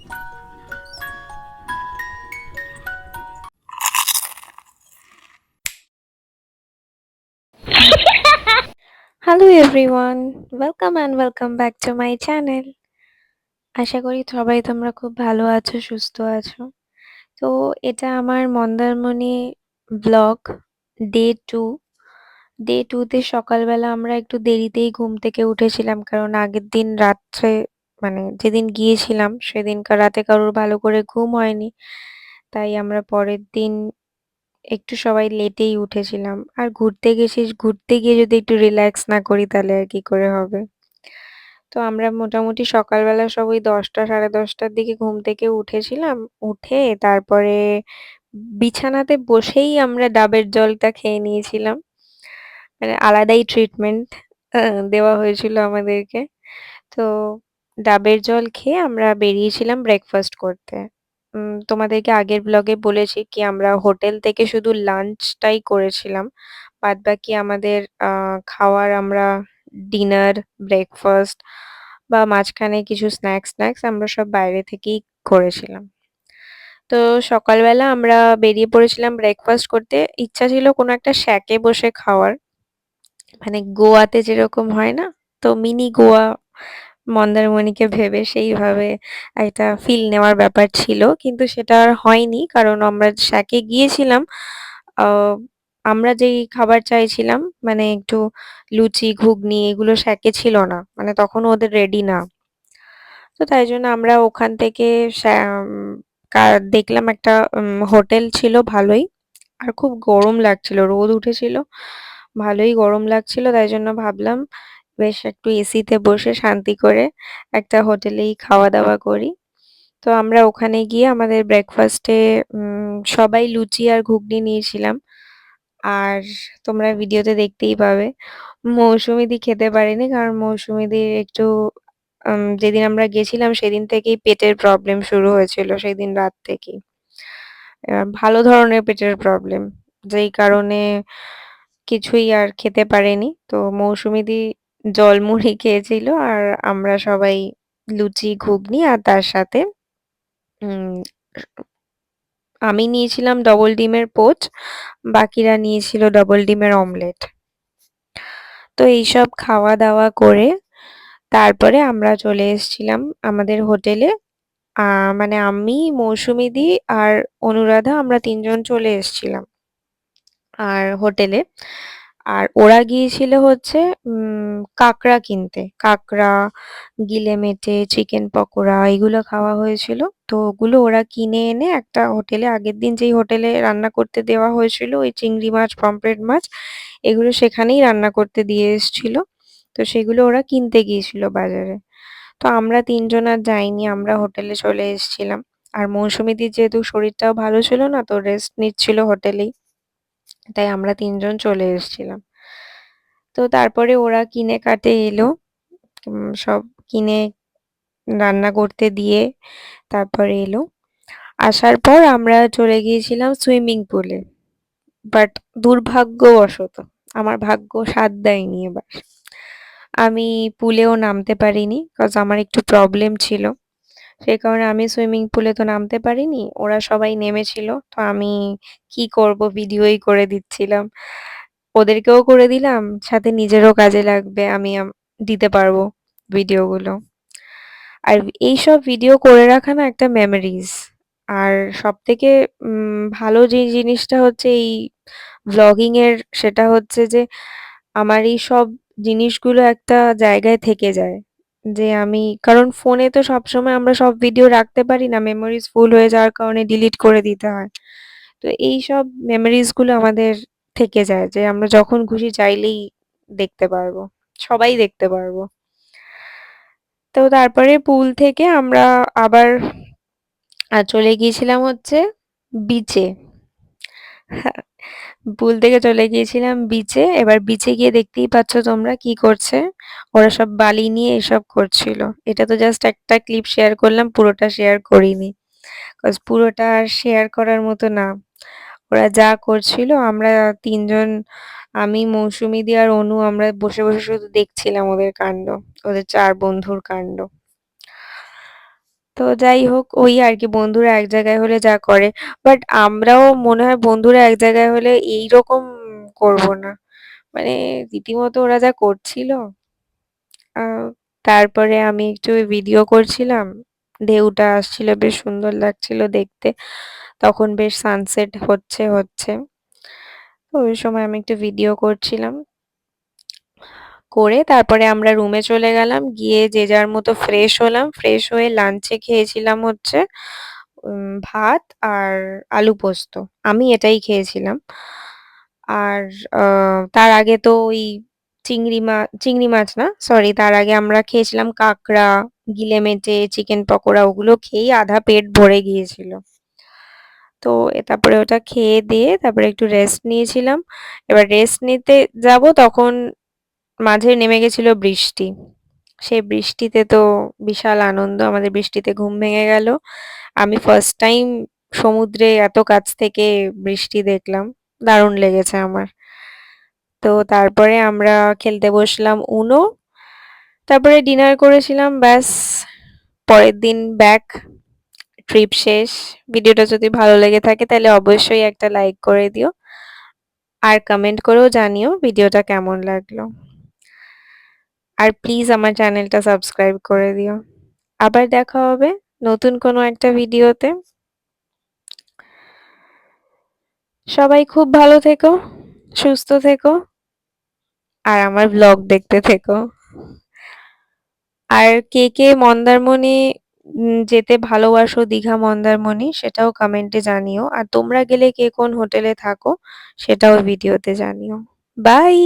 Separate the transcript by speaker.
Speaker 1: Hello everyone, welcome and welcome back to my channel. আশা করি সবাই তোমরা খুব ভালো আছো, সুস্থ আছো। তো এটা আমার মন্দারমণি ব্লগ ডে 2। ডে 2 তে সকালবেলা আমরা একটু দেরিতেই ঘুম থেকে উঠেছিলাম, কারণ আগের দিন রাত্রে মানে যেদিন গিয়েছিলাম সেদিনকার রাতে কারোর ভালো করে ঘুম হয়নি। তাই আমরা পরের দিন একটু সবাই লেটেই উঠেছিলাম। আর ঘুরতে গেছিস, ঘুরতে গিয়ে যদি একটু রিল্যাক্স না করি তাহলে আর কি করে হবে। তো আমরা মোটামুটি সকালবেলা সব ওই 10টা 10:30টার দিকে ঘুম থেকে উঠেছিলাম। উঠে তারপরে বিছানাতে বসেই আমরা ডাবের জলটা খেয়ে নিয়েছিলাম। মানে আলাদাই ট্রিটমেন্ট দেওয়া হয়েছিল আমাদেরকে। তো ডাবের জল খেয়ে আমরা বেরিয়েছিলাম ব্রেকফাস্ট করতে। তোমাদেরকে আগের ব্লগে বলেছি কি আমরা হোটেল থেকে শুধু লাঞ্চটাই করেছিলাম। বাদবাকি আমাদের খাওয়ার আমরা ডিনার, ব্রেকফাস্ট বা মাঝখানে কিছু স্ন্যাক্স আমরা সব বাইরে থেকেই করেছিলাম। তো সকালবেলা আমরা বেরিয়ে পড়েছিলাম ব্রেকফাস্ট করতে। ইচ্ছা ছিল কোনো একটা শ্যাকে বসে খাওয়ার, মানে গোয়াতে যেরকম হয় না, তো মিনি গোয়া মন্দারমণিকে ভেবে সেইভাবে একটা ফিল নেওয়ার ব্যাপার ছিল, কিন্তু সেটা আর হয়নি কারণ আমরা শ্যাকে গিয়েছিলাম। আহ, আমরা যেই খাবার চাইছিলাম মানে একটু লুচি ঘুগনি এগুলো শ্যাকে ছিল না, মানে তখন ওদের রেডি না। তো তাই জন্য আমরা ওখান থেকে দেখলাম একটা হোটেল ছিল ভালোই। আর খুব গরম লাগছিল, রোদ উঠেছিল, ভালোই গরম লাগছিল, তাই জন্য ভাবলাম বেশ একটু এসিতে বসে শান্তি করে একটা হোটেলেই খাওয়া দাওয়া করি। তো আমরা ওখানে গিয়ে আমাদের ব্রেকফাস্টে সবাই লুচি আর ঘুগনি নিয়েছিলাম। আর তোমরা ভিডিওতে দেখতেই পাবে মৌসুমীদি খেতে পারেনি, কারণ মৌসুমীদির একটু যেদিন আমরা গেছিলাম সেদিন থেকেই পেটের প্রবলেম শুরু হয়েছিল, সেদিন রাত থেকেই ভালো ধরনের পেটের প্রবলেম, যেই কারণে কিছুই আর খেতে পারেনি। তো মৌসুমীদি জলমুড়ি খেয়েছিল আর আমরা সবাই লুচি ঘুগনি আর তার সাথে উম আমি নিয়েছিলাম ডবল ডিমের পোচ, বাকিরা নিয়েছিল ডবল ডিমের অমলেট। তো এইসব খাওয়া দাওয়া করে তারপরে আমরা চলে এসেছিলাম আমাদের হোটেলে। মানে আমি, মৌসুমীদি আর অনুরাধা আমরা তিনজন চলে এসেছিলাম আর হোটেলে। আর ওরা গিয়েছিল হচ্ছে কাঁকড়া কিনতে, কাঁকড়া, গিলেমেটে, চিকেন পকোড়া এগুলো খাওয়া হয়েছিল। তো ওগুলো ওরা কিনে এনে একটা হোটেলে, আগের দিন যেই হোটেলে রান্না করতে দেওয়া হয়েছিল ওই চিংড়ি মাছ, পমফ্রেট মাছ এগুলো সেখানেই রান্না করতে দিয়ে এসেছিল। তো সেগুলো ওরা কিনতে গিয়েছিল বাজারে। তো আমরা তিনজন আর যাইনি, আমরা হোটেলে চলে এসেছিলাম। আর মৌসুমীদির যেহেতু শরীরটাও ভালো ছিল না, তো রেস্ট নিচ্ছিল হোটেলেই, তাই আমরা তিনজন চলে এসেছিলাম। তো তারপরে ওরা কিনে কাটে এলো, সব কিনে রান্না করতে দিয়ে তারপরে এলো। আসার পর আমরা চলে গিয়েছিলাম সুইমিং পুলে। বাট দুর্ভাগ্যবশত আমার ভাগ্য সাথ দেয়নি এবার। আমি পুলেও নামতে পারিনি, কজ আমার একটু প্রবলেম ছিল। সেই কারণে আমি সুইমিং পুলে তো নামতে পারিনি, ওরা সবাই নেমেছিল। তো আমি কি করব, ভিডিওই করে দিচ্ছিলাম, ওদেরকেও করে দিলাম, সাথে নিজেরও কাজে লাগবে, আমি দিতে পারবো ভিডিওগুলো। আর এইসব ভিডিও করে রাখা না একটা মেমোরিজ। আর সব থেকে ভালো যে জিনিসটা হচ্ছে এই ভ্লগিং এর, সেটা হচ্ছে যে আমার এই সব জিনিসগুলো একটা জায়গায় থেকে যায়। যে আমি, কারণ ফোনে তো সবসময় আমরা সব ভিডিও রাখতে পারি না, মেমোরিজ ফুল হয়ে যাওয়ার কারণে ডিলিট করে দিতে হয়। তো এই সব মেমোরিজ গুলো আমাদের থেকে যায়, যে আমরা যখন খুশি চাইলেই দেখতে পারবো, সবাই দেখতে পারবো। তো তারপরে পুল থেকে আমরা আবার চলে গিয়েছিলাম হচ্ছে বিচে। পুল থেকে চলে গিয়েছিলাম বিচে। এবার বিচে গিয়ে দেখতেই পাচ্ছ তোমরা কি করছে, ওরা সব বালি নিয়ে এসব করছিল। এটা তো জাস্ট একটা ক্লিপ শেয়ার করলাম, পুরোটা শেয়ার করিনি, কজ পুরোটা আর শেয়ার করার মতো না। ওরা যা করছিল আমরা তিনজন, আমি, মৌসুমীদি আর অনু, আমরা বসে বসে শুধু দেখছিলাম ওদের কাণ্ড, ওদের চার বন্ধুর কাণ্ড। তো যাই হোক ওই আর কি বন্ধুরা এক জায়গায় হলে যা করে, বাট আমরাও মনে হয় বন্ধুরা এক জায়গায় হলে এইরকম করব না, মানে রীতিমতো ওরা যা করছিল। আহ, তারপরে আমি একটু ভিডিও করছিলাম, ঢেউটা আসছিল, বেশ সুন্দর লাগছিল দেখতে, তখন বেশ সানসেট হচ্ছে তো ওই সময় আমি একটু ভিডিও করছিলাম, করে তারপরে আমরা রুমে চলে গেলাম, গিয়ে যে যার মতো ফ্রেশ হলাম, ফ্রেশ হয়ে লাঞ্চে খেয়েছিলাম হচ্ছে ভাত আর আলু পোস্ত, আমি এটাই খেয়েছিলাম। আর তার আগে তো ওই চিংড়ি মাছ না, সরি, তার আগে আমরা খেয়েছিলাম কাঁকড়া, গিলে মেটে, চিকেন পকোড়া, ওগুলো খেয়েই আধা পেট ভরে গিয়েছিল। তো তারপরে ওটা খেয়ে দিয়ে তারপরে একটু রেস্ট নিয়েছিলাম। এবার রেস্ট নিতে যাব তখন মাঝে নেমে গেছিল বৃষ্টি। সেই বৃষ্টিতে তো বিশাল আনন্দ, আমাদের বৃষ্টিতে ঘুম ভেঙে গেল। আমি ফার্স্ট টাইম সমুদ্রে এত কাছ থেকে বৃষ্টি দেখলাম, দারুণ লেগেছে আমার। তো তারপরে আমরা খেলতে বসলাম উনো, তারপরে ডিনার করেছিলাম, ব্যাস। পরের দিন ব্যাক, ট্রিপ শেষ। ভিডিওটা যদি ভালো লেগে থাকে তাহলে অবশ্যই একটা লাইক করে দিও, আর কমেন্ট করেও জানিও ভিডিওটা কেমন লাগলো। আর প্লিজ আমার চ্যানেলটা সাবস্ক্রাইব করে দিও। আবার দেখা হবে নতুন কোনো একটা ভিডিওতে। সবাই খুব ভালো থেকো, সুস্থ থেকো, আর আমার ব্লগ দেখতে থেকো। আর কে কে মন্দারমণি যেতে ভালোবাসো, দীঘা মন্দারমণি, সেটাও কমেন্টে জানিও। আর তোমরা গেলে কে কোন হোটেলে থাকো সেটাও ভিডিওতে জানিও। বাই।